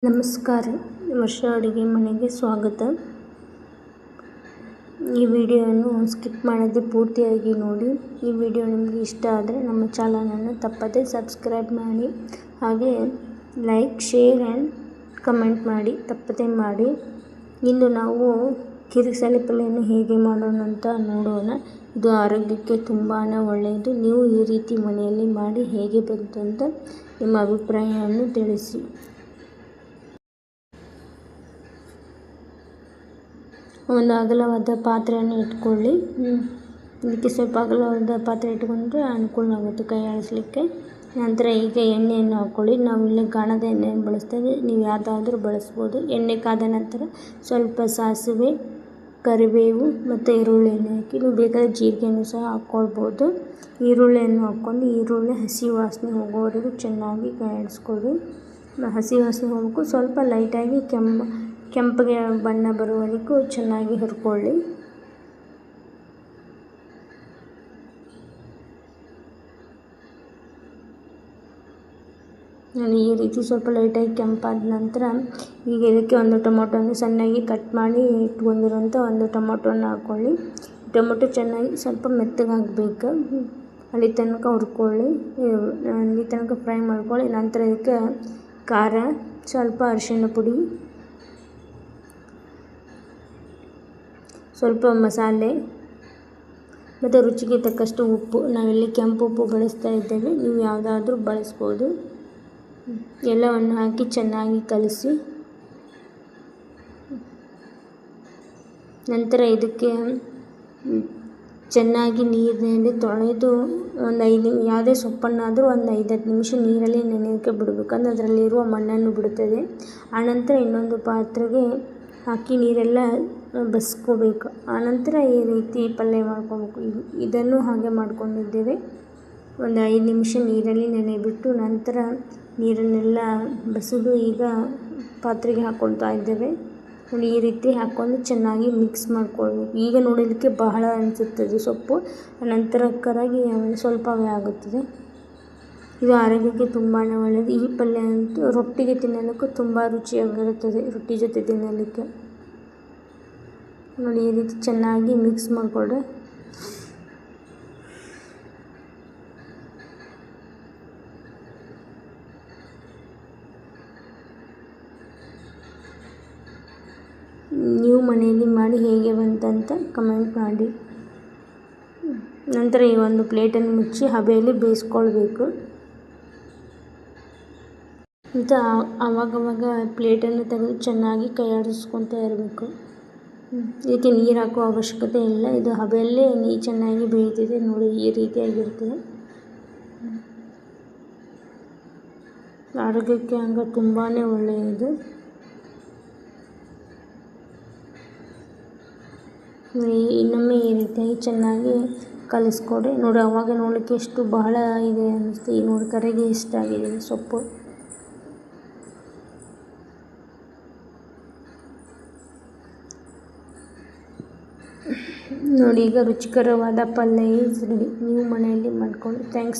ನಮಸ್ಕಾರ, ವರ್ಷ ಅಡುಗೆ ಮನೆಗೆ ಸ್ವಾಗತ. ಈ ವಿಡಿಯೋವನ್ನು ಸ್ಕಿಪ್ ಮಾಡದೆ ಪೂರ್ತಿಯಾಗಿ ನೋಡಿ. ಈ ವಿಡಿಯೋ ನಿಮಗೆ ಇಷ್ಟ ಆದರೆ ನಮ್ಮ ಚಾನಲನ್ನು ತಪ್ಪದೆ ಸಬ್ಸ್ಕ್ರೈಬ್ ಮಾಡಿ, ಹಾಗೆ ಲೈಕ್, ಶೇರ್ ಆ್ಯಂಡ್ ಕಮೆಂಟ್ ಮಾಡಿ, ತಪ್ಪದೆ ಮಾಡಿ. ಇಂದು ನಾವು ಕಿರಿಕ್ಸಾಲಿ ಪಲ್ಯವನ್ನು ಹೇಗೆ ಮಾಡೋಣ ಅಂತ ನೋಡೋಣ. ಇದು ಆರೋಗ್ಯಕ್ಕೆ ತುಂಬಾ ಒಳ್ಳೆಯದು. ನೀವು ಈ ರೀತಿ ಮನೆಯಲ್ಲಿ ಮಾಡಿ ಹೇಗೆ ಬಂತು ಅಂತ ನಿಮ್ಮ ಅಭಿಪ್ರಾಯವನ್ನು ತಿಳಿಸಿ. ಒಂದು ಅಗಲವಾದ ಪಾತ್ರೆಯನ್ನು ಇಟ್ಕೊಳ್ಳಿ. ಇದಕ್ಕೆ ಸ್ವಲ್ಪ ಅಗಲವಾದ ಪಾತ್ರೆ ಇಟ್ಕೊಂಡ್ರೆ ಅನುಕೂಲ ಆಗುತ್ತೆ ಕೈ ಆಡಿಸ್ಲಿಕ್ಕೆ. ನಂತರ ಈಗ ಎಣ್ಣೆಯನ್ನು ಹಾಕ್ಕೊಳ್ಳಿ. ನಾವು ಇಲ್ಲಿ ಗಾಣದ ಎಣ್ಣೆಯನ್ನು ಬಳಸ್ತೇವೆ, ನೀವು ಯಾವುದಾದ್ರೂ ಬಳಸ್ಬೋದು. ಎಣ್ಣೆ ಕಾದ ನಂತರ ಸ್ವಲ್ಪ ಸಾಸಿವೆ, ಕರಿಬೇವು ಮತ್ತು ಈರುಳ್ಳಿಯನ್ನು ಹಾಕಿ, ನೀವು ಬೇಕಾದರೆ ಜೀರಿಗೆಯನ್ನು ಸಹ ಹಾಕ್ಕೊಳ್ಬೋದು. ಈರುಳ್ಳಿಯನ್ನು ಹಾಕ್ಕೊಂಡು ಈರುಳ್ಳಿ ಹಸಿ ವಾಸನೆ ಹೋಗೋವರೆಗೂ ಚೆನ್ನಾಗಿ ಕೈ ಆಡಿಸ್ಕೊಳ್ಳಿ. ಹಸಿ ವಾಸನೆ ಹೋಗಬೇಕು. ಸ್ವಲ್ಪ ಲೈಟಾಗಿ ಕೆಂಪಗೆ ಬಣ್ಣ ಬರುವವರೆಗೂ ಚೆನ್ನಾಗಿ ಹುರ್ಕೊಳ್ಳಿ. ಈ ರೀತಿ ಸ್ವಲ್ಪ ಲೈಟಾಗಿ ಕೆಂಪಾದ ನಂತರ ಈಗ ಇದಕ್ಕೆ ಒಂದು ಟೊಮೊಟೊನ ಸಣ್ಣಗೆ ಕಟ್ ಮಾಡಿ ಇಟ್ಕೊಂಡಿರೋಂಥ ಒಂದು ಟೊಮೊಟೊನ ಹಾಕ್ಕೊಳ್ಳಿ. ಟೊಮೊಟೊ ಚೆನ್ನಾಗಿ ಸ್ವಲ್ಪ ಮೆತ್ತಗಾಗಬೇಕು, ಅಲ್ಲಿ ತನಕ ಹುರ್ಕೊಳ್ಳಿ, ಅಲ್ಲಿ ತನಕ ಫ್ರೈ ಮಾಡ್ಕೊಳ್ಳಿ. ನಂತರ ಇದಕ್ಕೆ ಖಾರ, ಸ್ವಲ್ಪ ಅರಿಶಿಣ ಪುಡಿ, ಸ್ವಲ್ಪ ಮಸಾಲೆ ಮತ್ತು ರುಚಿಗೆ ತಕ್ಕಷ್ಟು ಉಪ್ಪು. ನಾವಿಲ್ಲಿ ಕೆಂಪು ಉಪ್ಪು ಬಳಸ್ತಾ ಇದ್ದೇವೆ, ನೀವು ಯಾವುದಾದ್ರೂ ಬಳಸ್ಬೋದು. ಎಲ್ಲವನ್ನು ಹಾಕಿ ಚೆನ್ನಾಗಿ ಕಲಸಿ ನಂತರ ಇದಕ್ಕೆ ಚೆನ್ನಾಗಿ ನೀರಿನಲ್ಲಿ ತೊಳೆದು ಯಾವುದೇ ಸೊಪ್ಪನ್ನಾದರೂ ಒಂದು 5-10 ನಿಮಿಷ ನೀರಲ್ಲಿ ನೆನೆಯೋಕ್ಕೆ ಬಿಡಬೇಕು. ಅಂದರೆ ಅದರಲ್ಲಿರುವ ಮಣ್ಣನ್ನು ಬಿಡುತ್ತದೆ. ಆನಂತರ ಇನ್ನೊಂದು ಪಾತ್ರೆಗೆ ಹಾಕಿ ನೀರೆಲ್ಲ ಬಸ್ಕೋಬೇಕು. ಆನಂತರ ಈ ರೀತಿ ಪಲ್ಯ ಮಾಡ್ಕೋಬೇಕು. ಇದನ್ನು ಹಾಗೆ ಮಾಡ್ಕೊಂಡಿದ್ದೇವೆ. ಒಂದು 5 ನಿಮಿಷ ನೀರಲ್ಲಿ ನೆನೆಬಿಟ್ಟು ನಂತರ ನೀರನ್ನೆಲ್ಲ ಬಸಿದು ಈಗ ಪಾತ್ರೆಗೆ ಹಾಕ್ಕೊಳ್ತಾ ಇದ್ದೇವೆ. ಈ ರೀತಿ ಹಾಕ್ಕೊಂಡು ಚೆನ್ನಾಗಿ ಮಿಕ್ಸ್ ಮಾಡ್ಕೊಳ್ಬೇಕು. ಈಗ ನೋಡಲಿಕ್ಕೆ ಬಹಳ ಅನಿಸುತ್ತದೆ ಸೊಪ್ಪು, ನಂತರ ಕರಗಿ ಸ್ವಲ್ಪವೇ ಆಗುತ್ತದೆ. ಇದು ಆರೋಗ್ಯಕ್ಕೆ ತುಂಬಾ ಒಳ್ಳೆಯದು. ಈ ಪಲ್ಯ ಅಂತೂ ರೊಟ್ಟಿಗೆ ತಿನ್ನಲಿಕ್ಕೂ ತುಂಬ ರುಚಿಯಾಗಿರುತ್ತದೆ. ರೊಟ್ಟಿ ಜೊತೆ ತಿನ್ನಲಿಕ್ಕೆ ನೋಡಿ, ಈ ರೀತಿ ಚೆನ್ನಾಗಿ ಮಿಕ್ಸ್ ಮಾಡಿಕೊಂಡ್ರೆ ನೀವು ಮನೆಯಲ್ಲಿ ಮಾಡಿ ಹೇಗೆ ಬಂತಂತ ಕಮೆಂಟ್ ಮಾಡಿ. ನಂತರ ಈ ಒಂದು ಪ್ಲೇಟನ್ನು ಮುಚ್ಚಿ ಹಬೆಯಲ್ಲಿ ಬೇಯಿಸ್ಕೊಳ್ಬೇಕು. ಮತ್ತು ಆವಾಗವಾಗ ಪ್ಲೇಟನ್ನು ತೆಗೆದು ಚೆನ್ನಾಗಿ ಕೈ ಆಡಿಸ್ಕೊತಾ ಇರಬೇಕು. ಇದಕ್ಕೆ ನೀರು ಹಾಕುವ ಅವಶ್ಯಕತೆ ಇಲ್ಲ. ಇದು ಹಬೆಯಲ್ಲೇ ಚೆನ್ನಾಗಿ ಬೇಯ್ತಿದೆ ನೋಡಿ, ಈ ರೀತಿಯಾಗಿರ್ತದೆ. ಆರೋಗ್ಯಕ್ಕೆ ಹಂಗೆ ತುಂಬಾ ಒಳ್ಳೆಯದು. ಇನ್ನೊಮ್ಮೆ ಈ ರೀತಿಯಾಗಿ ಚೆನ್ನಾಗಿ ಕಲಿಸ್ಕೊಡಿ ನೋಡಿ. ಅವಾಗ ನೋಡಲಿಕ್ಕೆ ಎಷ್ಟು ಬಹಳ ಇದೆ ಅನ್ನಿಸ್ತು. ಈಗ ನೋಡಿ ಕರೆಗೆ ಎಷ್ಟಾಗಿದೆ ಸೊಪ್ಪು. ನೋಡಿ, ಈಗ ರುಚಿಕರವಾದ ಪಲ್ಯ ಈಸ್ ರೆಡಿ. ನೀವು ಮನೆಯಲ್ಲಿ ಮಾಡ್ಕೊಳ್ಳಿ. ಥ್ಯಾಂಕ್ಸ್.